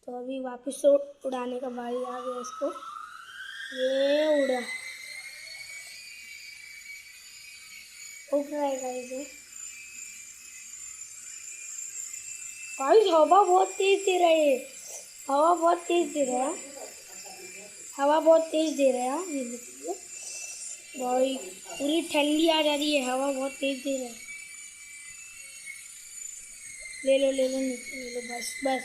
तो अभी वापस से उड़ाने का बारी आ गया इसको। ये उड़ा, उड़ रहा है गाइस। गाइस हवा बहुत तेज दे रहा है, हवा बहुत तेज दे रहा है, हवा बहुत तेज दे रहा है। ये देखिए भाई, पूरी ठंडी आ जा रही है, हवा बहुत तेज दे रहा है। ले लो ले लो ले लो, बस बस